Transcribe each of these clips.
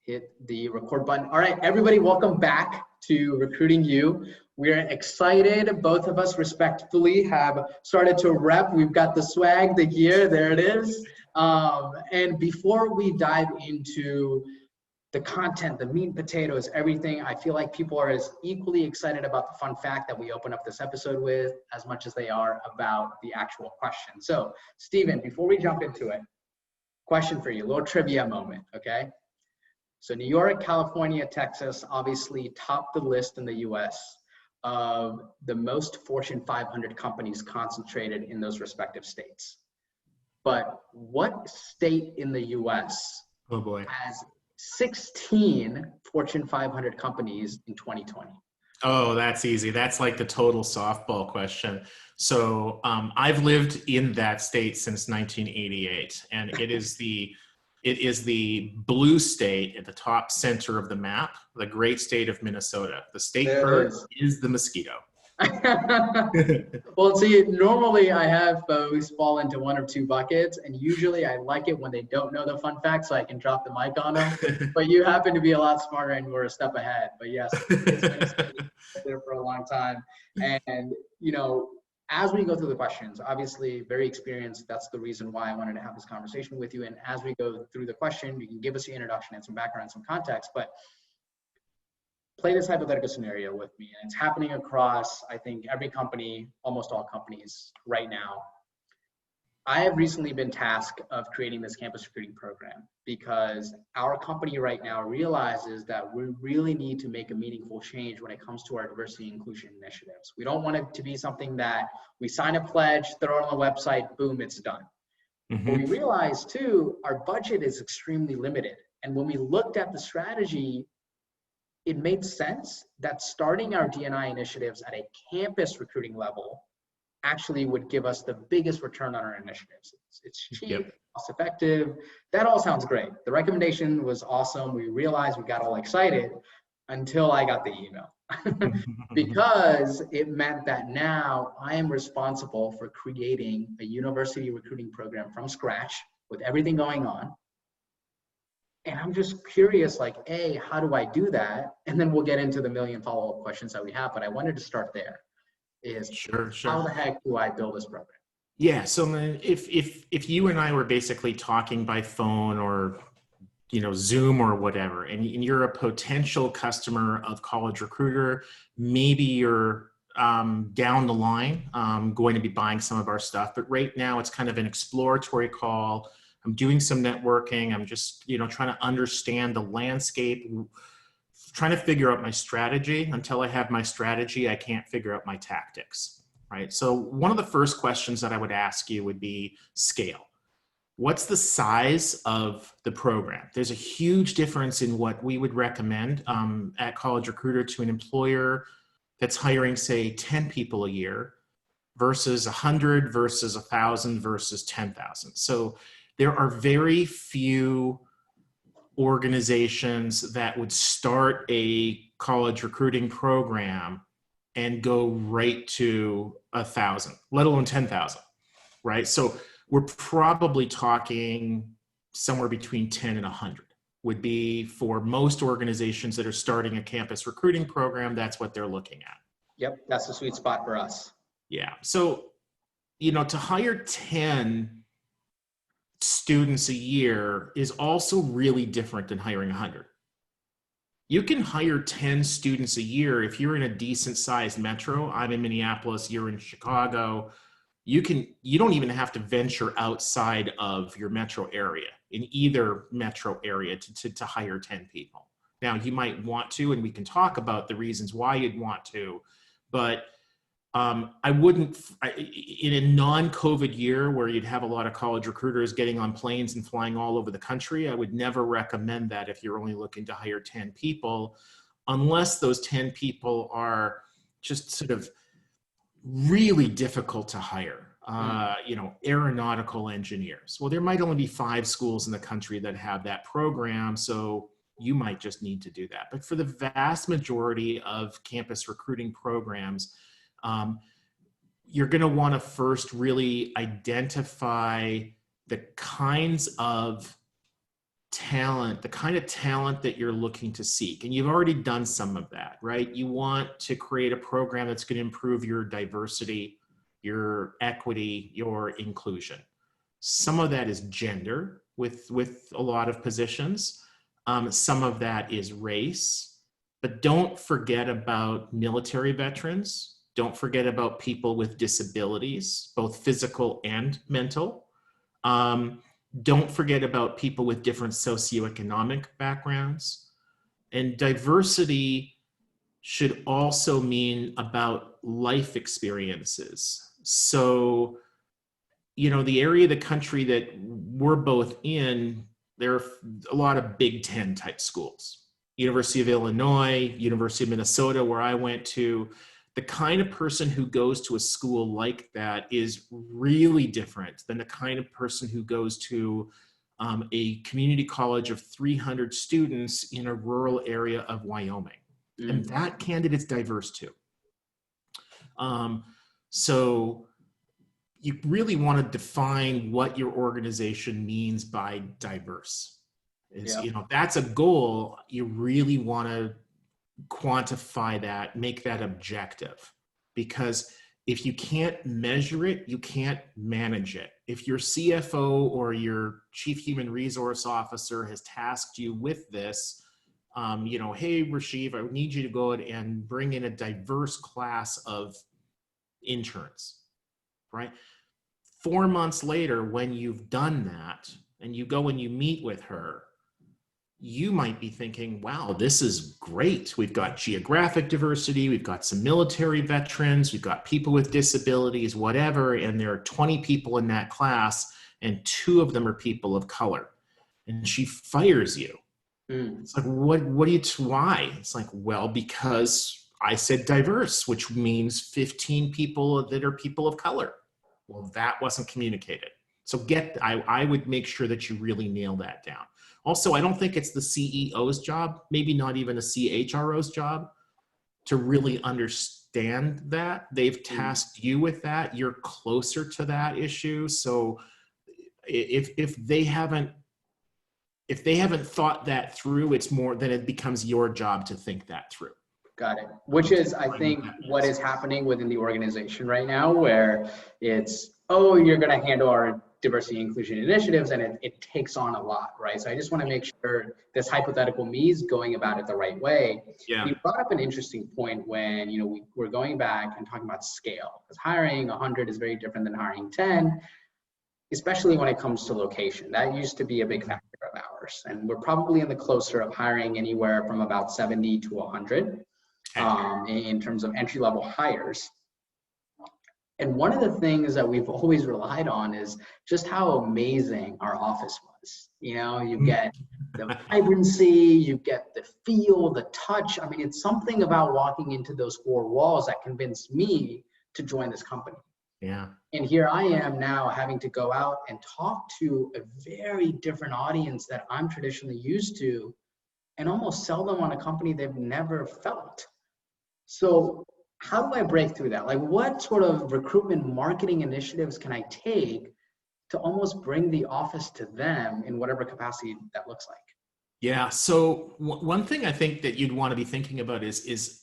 hit the record button. All right, everybody, welcome back to Recruiting You. We're excited. Both of us respectfully have started to rep. We've got the swag, the gear, there it is. And before we dive into the content, the meat and potatoes, everything, I feel like people are as equally excited about the fun fact that we open up this episode with as much as they are about the actual question. So, Steven, before we jump into it, question for you, a little trivia moment, okay? So New York, California, Texas obviously top the list in the US of the most Fortune 500 companies concentrated in those respective states. But what state in the US has 16 Fortune 500 companies in 2020? Oh, that's easy. That's like the total softball question. So I've lived in that state since 1988, and it is the blue state at the top center of the map, the great state of Minnesota. The state bird is the mosquito. Well, see, normally I have folks fall into one or two buckets, and usually I like it when they don't know the fun facts so I can drop the mic on them. But you happen to be a lot smarter and we're a step ahead. But yes, it's been there for a long time. And, you know, as we go through the questions, obviously very experienced. That's the reason why I wanted to have this conversation with you. And as we go through the question, you can give us your introduction and some background, some context, but play this hypothetical scenario with me. And it's happening across, I think, every company, almost all companies right now. I have recently been tasked of creating this campus recruiting program because our company right now realizes that we really need to make a meaningful change when it comes to our diversity and inclusion initiatives. We don't want it to be something that we sign a pledge, throw it on the website, boom, it's done. But we realize too, our budget is extremely limited. And when we looked at the strategy, it made sense that starting our D&I initiatives at a campus recruiting level actually would give us the biggest return on our initiatives. It's cheap, cost effective. That all sounds great. The recommendation was awesome. We realized we got all excited until I got the email because it meant that now I am responsible for creating a university recruiting program from scratch with everything going on. And I'm just curious, like, A, how do I do that? And then we'll get into the million follow-up questions that we have, but I wanted to start there. Sure. How the heck do I build this program? Yeah, so if you and I were basically talking by phone or, you know, Zoom or whatever, and you're a potential customer of College Recruiter, maybe you're down the line going to be buying some of our stuff, but right now it's kind of an exploratory call. I'm doing some networking. I'm just, you know, trying to understand the landscape, trying to figure out my strategy. Until I have my strategy, I can't figure out my tactics, right? So one of the first questions that I would ask you would be scale. What's the size of the program? There's a huge difference in what we would recommend at College Recruiter to an employer that's hiring, say, 10 people a year versus 100 versus 1,000 versus 10,000. So there are very few organizations that would start a college recruiting program and go right to 1,000, let alone 10,000, right? So we're probably talking somewhere between 10 and 100 would be for most organizations that are starting a campus recruiting program. That's what they're looking at. Yep, that's the sweet spot for us. Yeah, so, you know, to hire 10 students a year is also really different than hiring 100. You can hire 10 students a year if you're in a decent sized metro. I'm in Minneapolis, you're in Chicago. You don't even have to venture outside of your metro area, in either metro area to hire 10 people. Now you might want to, and we can talk about the reasons why you'd want to, but I wouldn't, in a non-COVID year where you'd have a lot of college recruiters getting on planes and flying all over the country, I would never recommend that if you're only looking to hire 10 people, unless those 10 people are just sort of really difficult to hire. You know, aeronautical engineers. Well, there might only be 5 schools in the country that have that program, so you might just need to do that. But for the vast majority of campus recruiting programs, you're going to want to first really identify the kinds of talent, the kind of talent that you're looking to seek. And you've already done some of that, right? You want to create a program that's going to improve your diversity, your equity, your inclusion. Some of that is gender with a lot of positions. Some of that is race, but don't forget about military veterans. Don't forget about people with disabilities, both physical and mental. Don't forget about people with different socioeconomic backgrounds. And diversity should also mean about life experiences. So, the area of the country that we're both in, there are a lot of Big Ten type schools. University of Illinois, University of Minnesota, where I went to. The kind of person who goes to a school like that is really different than the kind of person who goes to a community college of 300 students in a rural area of Wyoming. And that candidate's diverse too. So you really want to define what your organization means by diverse. That's a goal. You really want to quantify that, make that objective, because if you can't measure it, you can't manage it. If your CFO or your chief human resource officer has tasked you with this, hey, Rashiv, I need you to go and bring in a diverse class of interns, right? 4 months later, when you've done that and you go and you meet with her, you might be thinking, wow, this is great. We've got geographic diversity. We've got some military veterans. We've got people with disabilities, whatever. And there are 20 people in that class and 2 of them are people of color. And she fires you. It's like, why? It's like, well, because I said diverse, which means 15 people that are people of color. Well, that wasn't communicated. So I would make sure that you really nail that down. Also, I don't think it's the CEO's job, maybe not even a CHRO's job, to really understand that. They've tasked you with that. You're closer to that issue. So if they haven't thought that through, it's more then it becomes your job to think that through. Got it. Which is, I think, what is happening within the organization right now, where it's, oh, you're going to handle our diversity and inclusion initiatives, and it takes on a lot, right? So I just want to make sure this hypothetical me is going about it the right way. Yeah. You brought up an interesting point when, we're going back and talking about scale, because hiring 100 is very different than hiring 10, especially when it comes to location. That used to be a big factor of ours. And we're probably in the closer of hiring anywhere from about 70 to 100 in terms of entry-level hires. And one of the things that we've always relied on is just how amazing our office was. You get the vibrancy, you get the feel, the touch. I mean, it's something about walking into those 4 walls that convinced me to join this company. Yeah. And here I am now having to go out and talk to a very different audience that I'm traditionally used to and almost sell them on a company they've never felt. So how do I break through that? Like, what sort of recruitment marketing initiatives can I take to almost bring the office to them in whatever capacity that looks like? Yeah. So one thing I think that you'd want to be thinking about is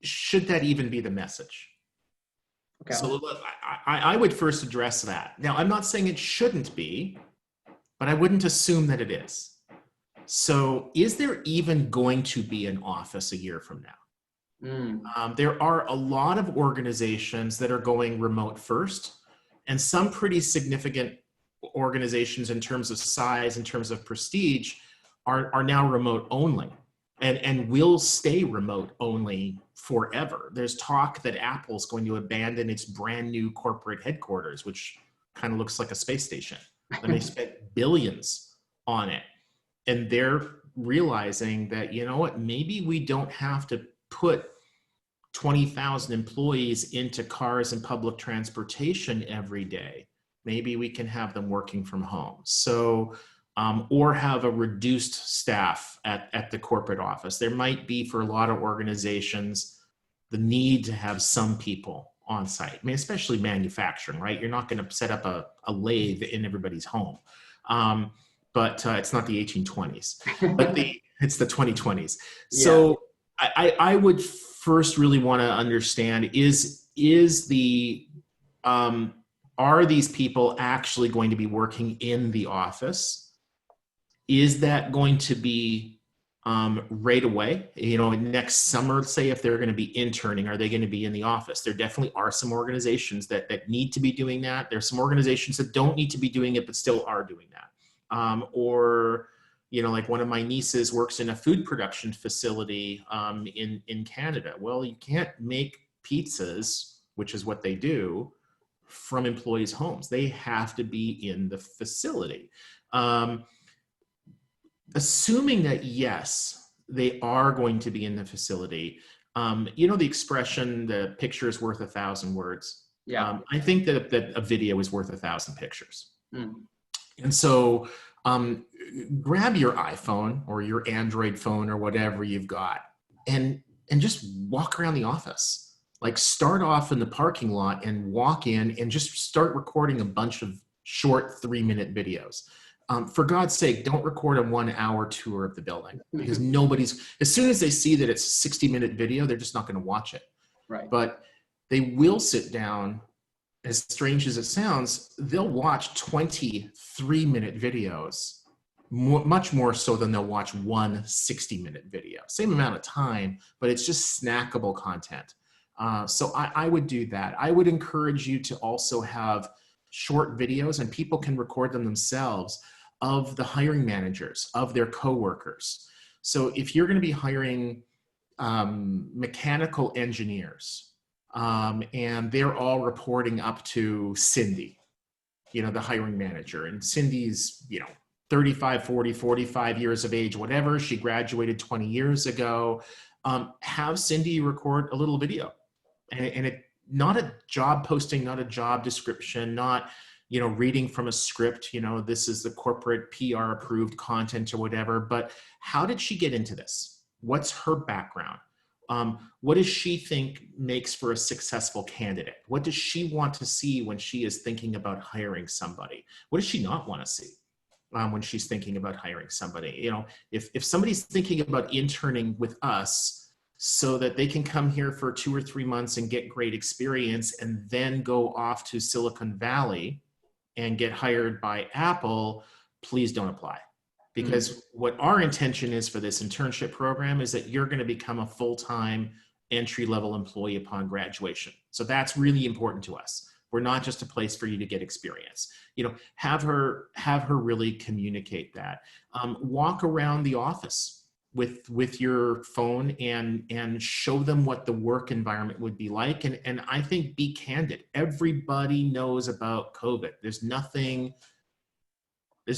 should that even be the message? Okay. So I would first address that. Now, I'm not saying it shouldn't be, but I wouldn't assume that it is. So is there even going to be an office a year from now? There are a lot of organizations that are going remote first, and some pretty significant organizations in terms of size, in terms of prestige, are now remote only and will stay remote only forever. There's talk that Apple's going to abandon its brand new corporate headquarters, which kind of looks like a space station. And they spent billions on it. And they're realizing that, maybe we don't have to put 20,000 employees into cars and public transportation every day. Maybe we can have them working from home. So, or have a reduced staff at the corporate office. There might be, for a lot of organizations, the need to have some people on site. I mean, especially manufacturing, right? You're not going to set up a lathe in everybody's home. but it's not the 1820s, but it's the 2020s. Yeah. So I would first really want to understand are these people actually going to be working in the office? Is that going to be right away? Next summer, say if they're going to be interning, are they going to be in the office? There definitely are some organizations that need to be doing that. There's some organizations that don't need to be doing it, but still are doing that. Like one of my nieces works in a food production facility in Canada. Well, you can't make pizzas, which is what they do, from employees' homes. They have to be in the facility. Assuming that, yes, they are going to be in the facility, the expression, the picture is worth 1,000 words. Yeah. I think that a video is worth 1,000 pictures. Mm. And so grab your iPhone or your Android phone or whatever you've got and just walk around the office. Like start off in the parking lot and walk in and just start recording a bunch of short 3-minute videos. For God's sake, don't record a 1-hour tour of the building, because as soon as they see that it's a 60-minute video, they're just not going to watch it. Right. But they will sit down, as strange as it sounds, they'll watch 23-minute videos, much more so than they'll watch one 60-minute video. Same amount of time, but it's just snackable content. So I would do that. I would encourage you to also have short videos, and people can record them themselves, of the hiring managers, of their coworkers. So if you're going to be hiring mechanical engineers, and they're all reporting up to Cindy, the hiring manager, and Cindy's, 35, 40, 45 years of age, whatever. She graduated 20 years ago. Have Cindy record a little video, and it, not a job posting, not a job description, not, reading from a script, this is the corporate PR approved content or whatever, but how did she get into this? What's her background? What does she think makes for a successful candidate? What does she want to see when she is thinking about hiring somebody? What does she not want to see when she's thinking about hiring somebody? If somebody's thinking about interning with us so that they can come here for 2 or 3 months and get great experience and then go off to Silicon Valley and get hired by Apple, please don't apply. Because what our intention is for this internship program is that you're going to become a full-time entry-level employee upon graduation. So that's really important to us. We're not just a place for you to get experience. Have her really communicate that. Walk around the office with your phone and show them what the work environment would be like. And I think be candid. Everybody knows about COVID. There's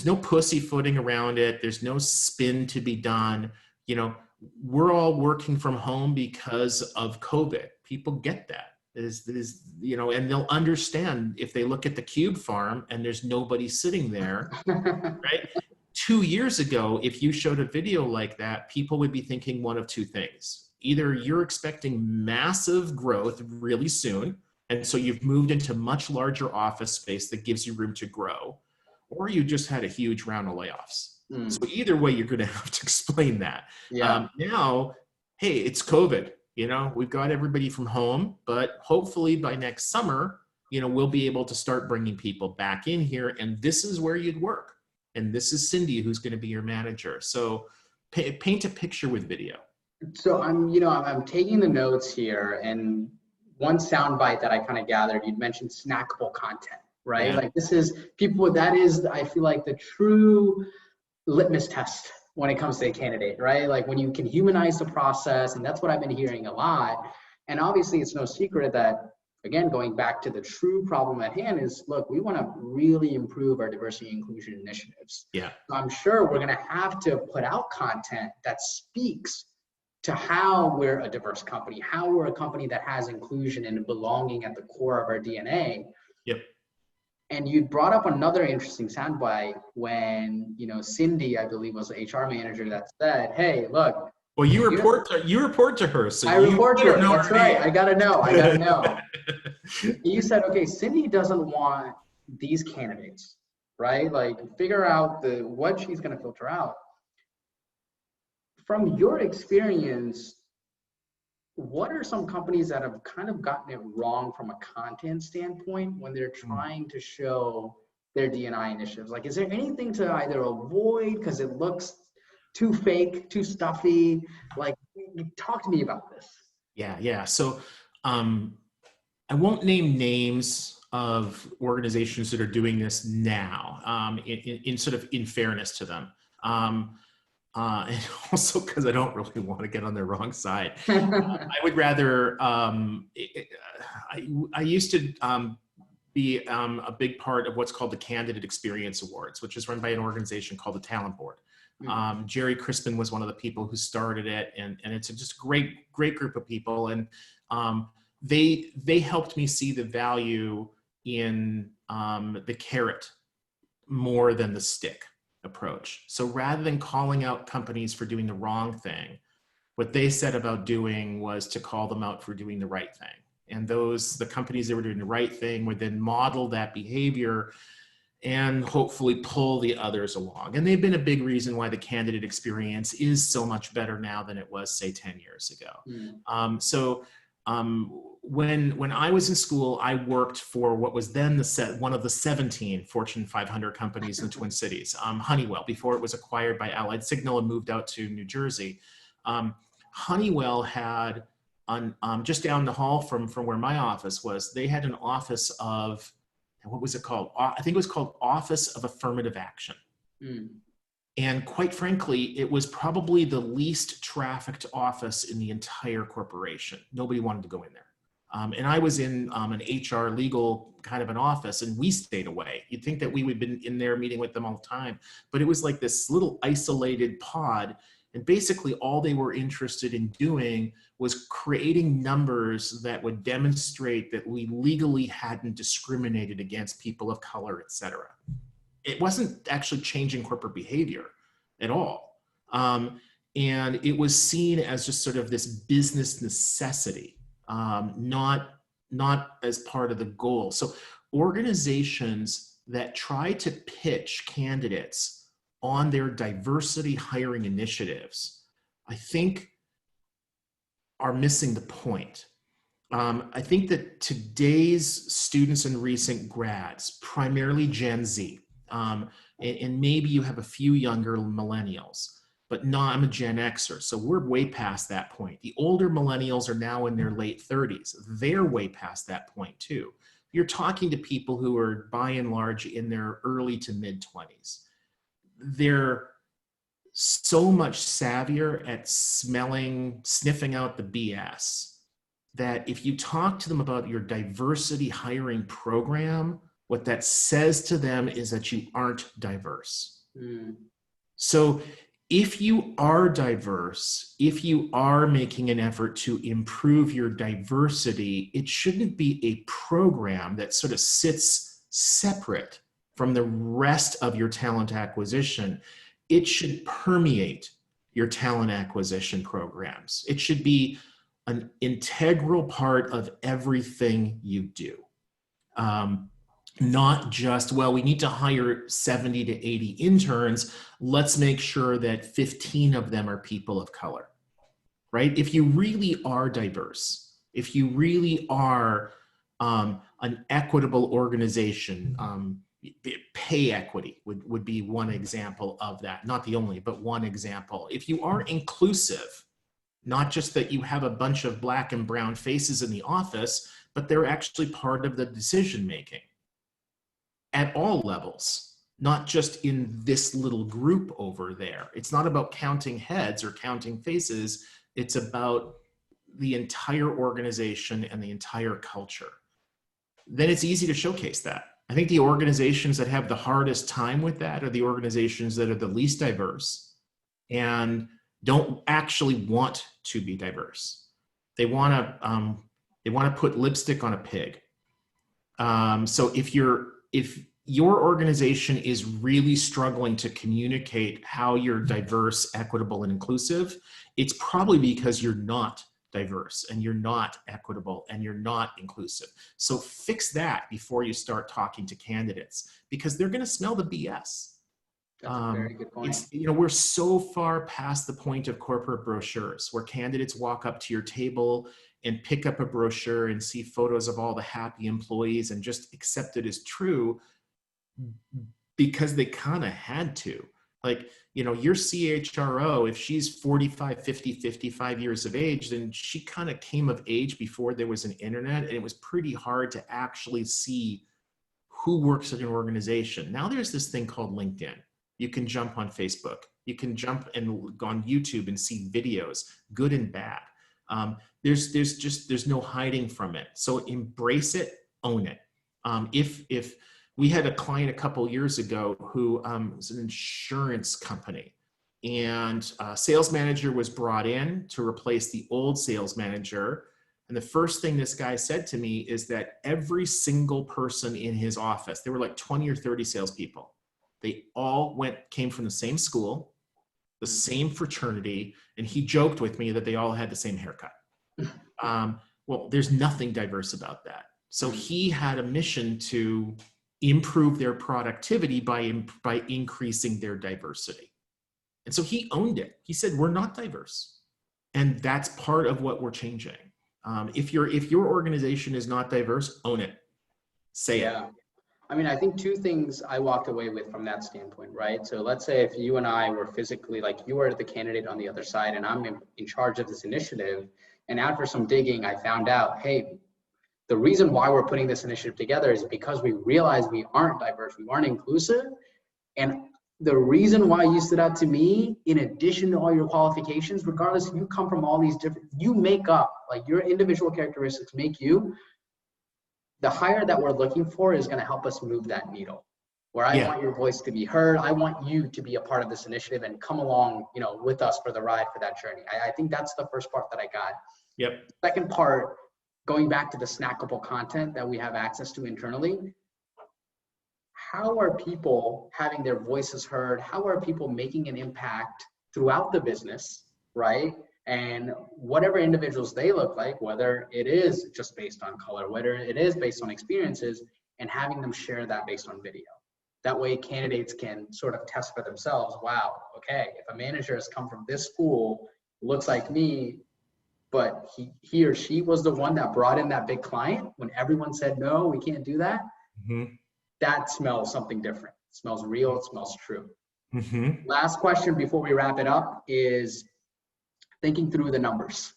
no pussyfooting around it. There's no spin to be done. We're all working from home because of COVID. People get that. And they'll understand if they look at the Cube farm and there's nobody sitting there, right? 2 years ago, if you showed a video like that, people would be thinking one of two things. Either you're expecting massive growth really soon, and so you've moved into much larger office space that gives you room to grow, or you just had a huge round of layoffs. So either way, you're going to have to explain that. Yeah. Now, hey, it's COVID. We've got everybody from home, but hopefully by next summer, we'll be able to start bringing people back in here, and this is where you'd work. And this is Cindy, who's going to be your manager. So paint a picture with video. So I'm taking the notes here, and one soundbite that I kind of gathered, you'd mentioned snackable content, right? Yeah. Like this is that is, I feel like, the true litmus test when it comes to a candidate, right? Like when you can humanize the process, and that's what I've been hearing a lot. And obviously it's no secret that, again, going back to the true problem at hand is, look, we want to really improve our diversity and inclusion initiatives. Yeah. So I'm sure we're going to have to put out content that speaks to how we're a diverse company, how we're a company that has inclusion and belonging at the core of our DNA. Yep. And you brought up another interesting soundbite when, Cindy, I believe, was the HR manager that said, hey, look. Well, you report to her. So I report to her. That's right. I gotta know. You said, okay, Cindy doesn't want these candidates right? Like figure out what she's going to filter out. From your experience, what are some companies that have kind of gotten it wrong from a content standpoint when they're trying to show their D&I initiatives? Like, is there anything to either avoid because it looks too fake, too stuffy? Like, talk to me about this. Yeah. So I won't name names of organizations that are doing this now, in sort of in fairness to them. And also because I don't really want to get on their wrong side. I would rather, I used to be a big part of what's called the Candidate Experience Awards, which is run by an organization called the Talent Board. Jerry Crispin was one of the people who started it, and it's just a great group of people. And they helped me see the value in the carrot more than the stick approach. So rather than calling out companies for doing the wrong thing, what they said about doing was to call them out for doing the right thing. And the companies that were doing the right thing would then model that behavior and hopefully pull the others along. And they've been a big reason why the candidate experience is so much better now than it was, say, 10 years ago. When I was in school, I worked for what was then one of the 17 Fortune 500 companies in the Twin Cities, Honeywell, before it was acquired by Allied Signal and moved out to New Jersey. Honeywell had, just down the hall from where my office was, they had an office of, what was it called? I think it was called Office of Affirmative Action. And quite frankly, it was probably the least trafficked office in the entire corporation. Nobody wanted to go in there. And I was in an HR legal kind of an office, and we stayed away. You'd think that we would have been in there meeting with them all the time, but it was like this little isolated pod. And basically all they were interested in doing was creating numbers that would demonstrate that we legally hadn't discriminated against people of color, et cetera. It wasn't actually changing corporate behavior at all. And it was seen as just sort of this business necessity, not as part of the goal. So organizations that try to pitch candidates on their diversity hiring initiatives, I think are missing the point. I think that today's students and recent grads, primarily Gen Z, and maybe you have a few younger millennials, but I'm a Gen Xer, so we're way past that point. The older millennials are now in their late 30s. They're way past that point too. You're talking to people who are by and large in their early to mid 20s. They're so much savvier at sniffing out the BS that if you talk to them about your diversity hiring program, what that says to them is that you aren't diverse. So if you are diverse, if you are making an effort to improve your diversity, it shouldn't be a program that sort of sits separate from the rest of your talent acquisition. It should permeate your talent acquisition programs. It should be an integral part of everything you do. Not just, well, we need to hire 70 to 80 interns. Let's make sure that 15 of them are people of color, right? If you really are diverse, if you really are an equitable organization, pay equity would be one example of that. Not the only, but one example. If you are inclusive, not just that you have a bunch of black and brown faces in the office, but they're actually part of the decision-making at all levels, not just in this little group over there. It's not about counting heads or counting faces. It's about the entire organization and the entire culture. Then it's easy to showcase that. I think the organizations that have the hardest time with that are the organizations that are the least diverse and don't actually want to be diverse. They want to put lipstick on a pig. So if your organization is really struggling to communicate how you're diverse, equitable, and inclusive, it's probably because you're not diverse and you're not equitable and you're not inclusive. So fix that before you start talking to candidates, because they're going to smell the BS. That's a very good point. It's, you know, we're so far past the point of corporate brochures where candidates walk up to your table and pick up a brochure and see photos of all the happy employees and just accept it as true because they kind of had to. Like, you know, your CHRO, if she's 45, 50, 55 years of age, then she kind of came of age before there was an internet, and it was pretty hard to actually see who works at an organization. Now there's this thing called LinkedIn. You can jump on Facebook. You can jump and go on YouTube and see videos, good and bad. There's no hiding from it. So embrace it, own it. If we had a client a couple years ago who was an insurance company, and a sales manager was brought in to replace the old sales manager. And the first thing this guy said to me is that every single person in his office, there were like 20 or 30 salespeople. They all came from the same school, the same fraternity, and he joked with me that they all had the same haircut. Well, there's nothing diverse about that. So he had a mission to improve their productivity by increasing their diversity. And so he owned it. He said, we're not diverse. And that's part of what we're changing. If your organization is not diverse, own it. Say it. I mean, I think two things I walked away with from that standpoint, right? So let's say if you and I were physically, like you are the candidate on the other side and I'm in charge of this initiative, and after some digging, I found out, hey, the reason why we're putting this initiative together is because we realize we aren't diverse, we aren't inclusive. And the reason why you stood out to me, in addition to all your qualifications, regardless if you come from all these different, you make up, like your individual characteristics make you, the hire that we're looking for is going to help us move that needle. Where I want your voice to be heard, I want you to be a part of this initiative and come along, you know, with us for the ride, for that journey. I think that's the first part that I got. Yep. Second part, going back to the snackable content that we have access to internally, how are people having their voices heard? How are people making an impact throughout the business, right? And whatever individuals they look like, whether it is just based on color, whether it is based on experiences, and having them share that based on video. That way candidates can sort of test for themselves, wow, okay, if a manager has come from this school, looks like me, but he or she was the one that brought in that big client when everyone said, no, we can't do that. Mm-hmm. That smells something different. It smells real, it smells true. Mm-hmm. Last question before we wrap it up is thinking through the numbers,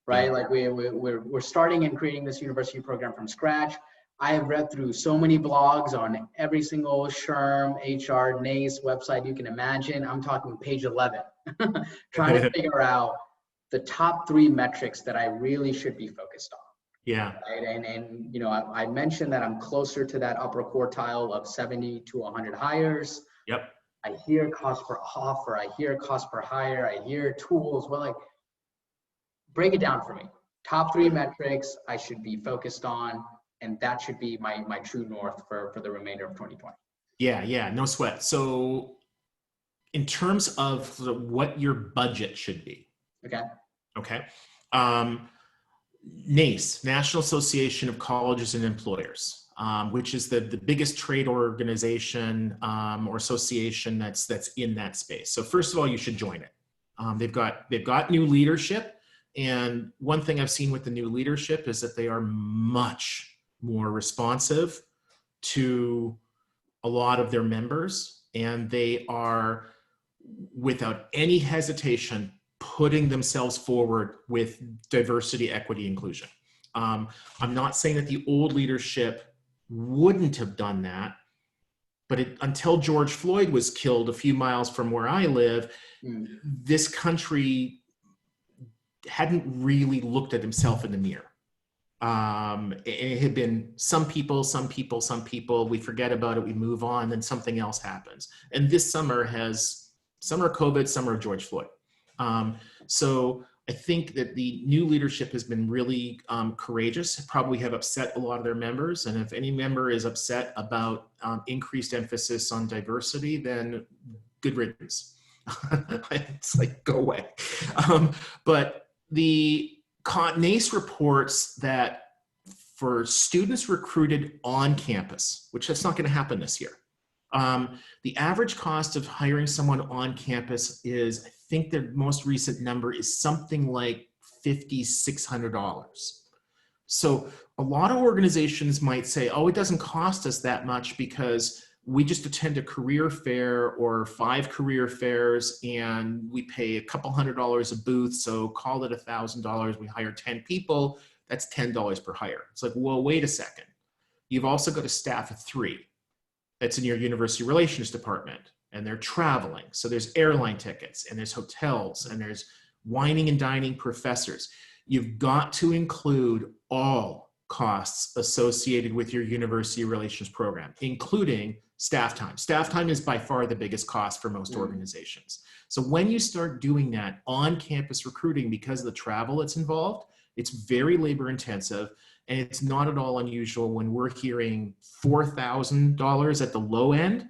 right? Yeah. Like we're starting and creating this university program from scratch. I have read through so many blogs on every single SHRM, HR, NACE website you can imagine. I'm talking page 11, trying to figure out the top 3 metrics that I really should be focused on. Yeah. Right? And you know, I mentioned that I'm closer to that upper quartile of 70 to 100 hires. Yep. I hear cost per offer, I hear cost per hire, I hear tools. Well, like, break it down for me. Top 3 metrics I should be focused on, and that should be my true north for the remainder of 2020. Yeah, no sweat. So in terms of what your budget should be. Okay. NACE, National Association of Colleges and Employers, which is the biggest trade organization or association that's in that space. So first of all, you should join it. They've got new leadership, and one thing I've seen with the new leadership is that they are much more responsive to a lot of their members, and they are, without any hesitation, putting themselves forward with diversity, equity, inclusion. I'm not saying that the old leadership wouldn't have done that, but until George Floyd was killed a few miles from where I live, this country hadn't really looked at himself in the mirror. It had been some people, we forget about it, we move on, then something else happens. And this summer summer COVID, summer of George Floyd. So I think that the new leadership has been really courageous, probably have upset a lot of their members. And if any member is upset about increased emphasis on diversity, then good riddance. It's like, go away. But the NACE reports that for students recruited on campus, which that's not going to happen this year, the average cost of hiring someone on campus is, I think the most recent number is something like $5,600. So a lot of organizations might say, oh, it doesn't cost us that much because we just attend a career fair or 5 career fairs and we pay a couple $100 a booth. So call it $1,000. We hire 10 people. That's $10 per hire. It's like, well, wait a second. You've also got a staff of 3 that's in your university relations department, and they're traveling. So there's airline tickets and there's hotels and there's wining and dining professors. You've got to include all costs associated with your university relations program, including staff time. Staff time is by far the biggest cost for most organizations. So when you start doing that on campus recruiting, because of the travel that's involved, it's very labor intensive, and it's not at all unusual when we're hearing $4,000 at the low end,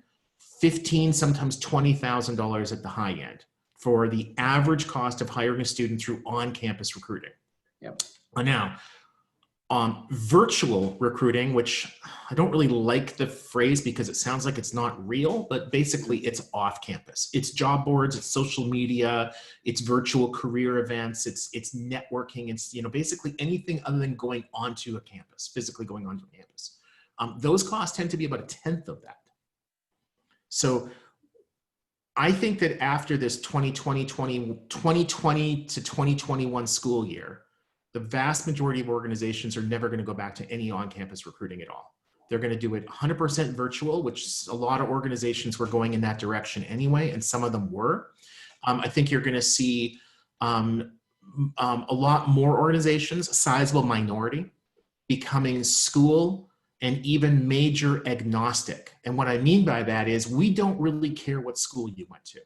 $15,000, sometimes $20,000 at the high end for the average cost of hiring a student through on-campus recruiting. Yep. Now, virtual recruiting, which I don't really like the phrase because it sounds like it's not real, but basically it's off campus. It's job boards, it's social media, it's virtual career events, it's networking, it's basically anything other than going onto a campus, physically going onto a campus. Those costs tend to be about 1/10 of that. So I think that after this 2020 to 2021 school year, the vast majority of organizations are never going to go back to any on-campus recruiting at all. They're going to do it 100% virtual, which a lot of organizations were going in that direction anyway, and some of them were. I think you're going to see a lot more organizations, a sizable minority, becoming school and even major agnostic. And what I mean by that is we don't really care what school you went to.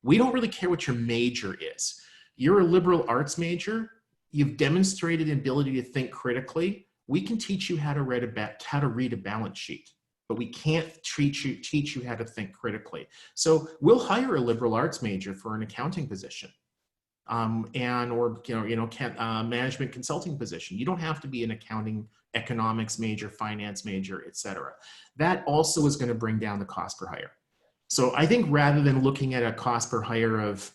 We don't really care what your major is. You're a liberal arts major. You've demonstrated an ability to think critically. We can teach you how to read a balance sheet, but we can't teach you how to think critically. So we'll hire a liberal arts major for an accounting position, management consulting position. You don't have to be an accounting, economics major, finance major, etc. That also is going to bring down the cost per hire. So I think rather than looking at a cost per hire of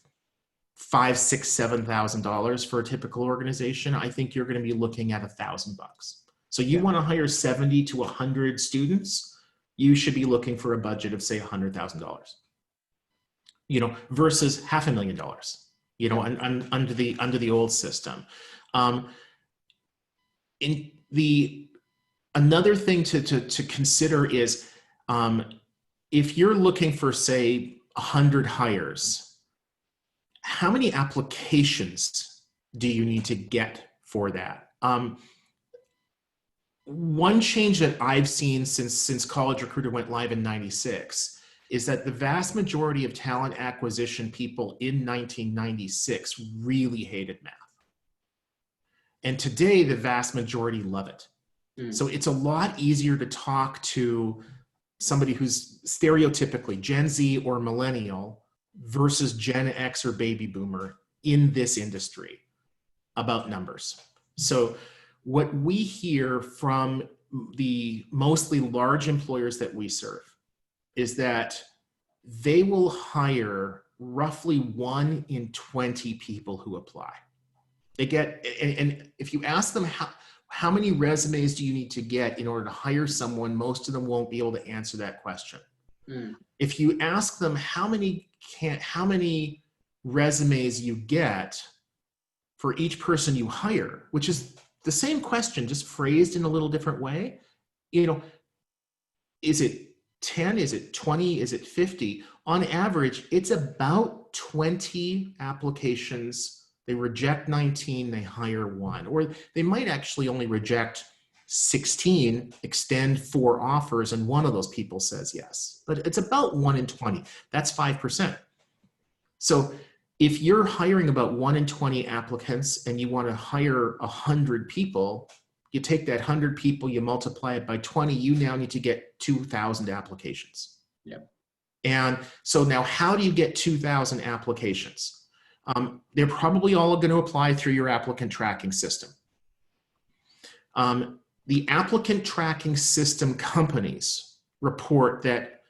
$5,000, $6,000, $7,000 for a typical organization, I think you're going to be looking at $1,000. So you want to hire 70 to 100 students, you should be looking for a budget of say $100,000, versus $500,000, under the old system. Another thing to consider is if you're looking for say 100 hires, how many applications do you need to get for that? One change that I've seen since College Recruiter went live in '96 is that the vast majority of talent acquisition people in 1996 really hated math. And today, the vast majority love it. So it's a lot easier to talk to somebody who's stereotypically Gen Z or millennial versus Gen X or baby boomer in this industry about numbers. So what we hear from the mostly large employers that we serve is that they will hire roughly 1 in 20 people who apply. They get, and if you ask them how many resumes do you need to get in order to hire someone, most of them won't be able to answer that question. If you ask them how many resumes you get for each person you hire, which is the same question, just phrased in a little different way, is it 10? Is it 20? Is it 50? On average, it's about 20 applications. They reject 19, they hire 1, or they might actually only reject 16, extend 4 offers, and 1 of those people says yes. But it's about 1 in 20. That's 5%. So if you're hiring about 1 in 20 applicants and you want to hire 100 people, you take that 100 people, you multiply it by 20, you now need to get 2,000 applications. Yep. And so now how do you get 2,000 applications? They're probably all going to apply through your applicant tracking system. The applicant tracking system companies report that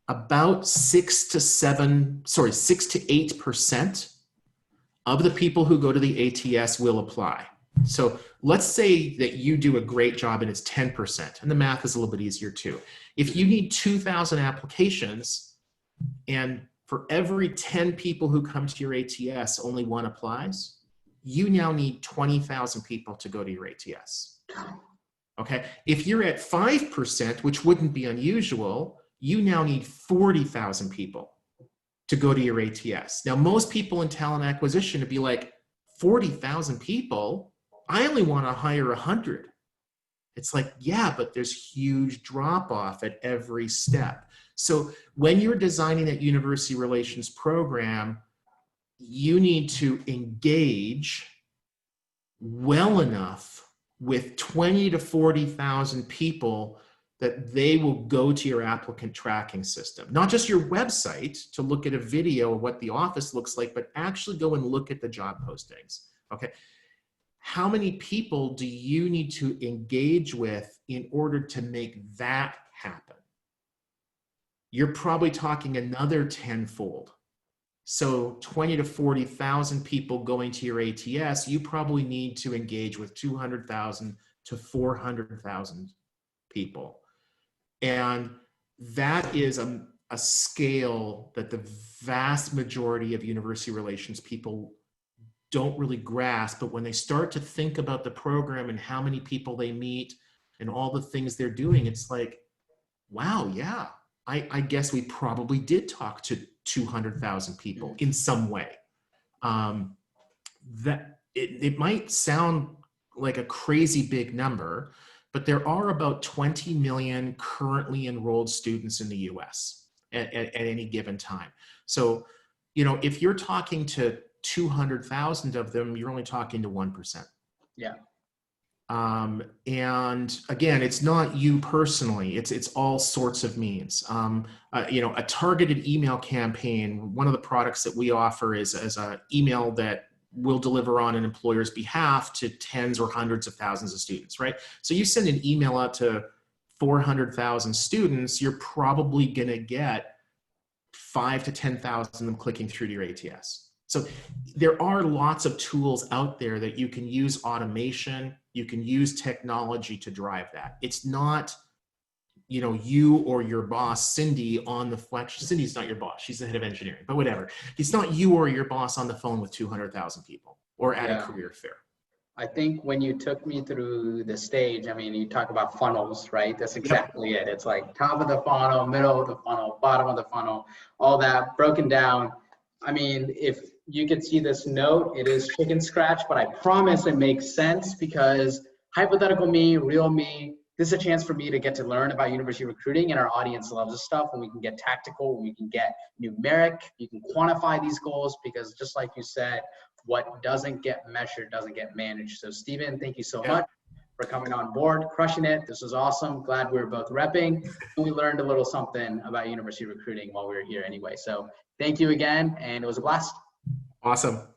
about 6 to 8% of the people who go to the ATS will apply. So let's say that you do a great job and it's 10%, and the math is a little bit easier too. If you need 2,000 applications and for every 10 people who come to your ATS, only one applies, you now need 20,000 people to go to your ATS. Okay. If you're at 5%, which wouldn't be unusual, you now need 40,000 people to go to your ATS. Now, most people in talent acquisition would be like, 40,000 people? I only want to hire 100. It's like, yeah, but there's huge drop off at every step. So when you're designing that university relations program, you need to engage well enough with 20 to 40,000 people that they will go to your applicant tracking system. Not just your website to look at a video of what the office looks like, but actually go and look at the job postings, okay? How many people do you need to engage with in order to make that happen? You're probably talking another tenfold. So 20 to 40,000 people going to your ATS, you probably need to engage with 200,000 to 400,000 people. And that is a scale that the vast majority of university relations people don't really grasp. But when they start to think about the program and how many people they meet and all the things they're doing, it's like, wow, yeah, I guess we probably did talk to 200,000 people in some way. That it might sound like a crazy big number, but there are about 20 million currently enrolled students in the US at any given time. So, you know, if you're talking to 200,000 of them, you're only talking to 1%. Yeah. And again, it's not you personally, it's all sorts of means. You know, a targeted email campaign, one of the products that we offer is an email that will deliver on an employer's behalf to tens or hundreds of thousands of students, right? So you send an email out to 400,000 students, you're probably going to get 5 to 10,000 of them clicking through to your ATS. So there are lots of tools out there that you can use automation, you can use technology to drive that. It's not, you know, you or your boss, Cindy, on the flex. Cindy's not your boss. She's the head of engineering, but whatever. It's not you or your boss on the phone with 200,000 people or at a career fair. I think when you took me through the stage, I mean, you talk about funnels, right? That's exactly it. It's like top of the funnel, middle of the funnel, bottom of the funnel, all that broken down. I mean, if you could see this note, it is chicken scratch, but I promise it makes sense because hypothetical me, real me, this is a chance for me to get to learn about university recruiting, and our audience loves this stuff when we can get tactical, when we can get numeric, you can quantify these goals, because just like you said, what doesn't get measured doesn't get managed. So Steven, thank you so much for coming on board, crushing it. This was awesome. Glad we were both repping. And we learned a little something about university recruiting while we were here anyway. So thank you again, and it was a blast. Awesome.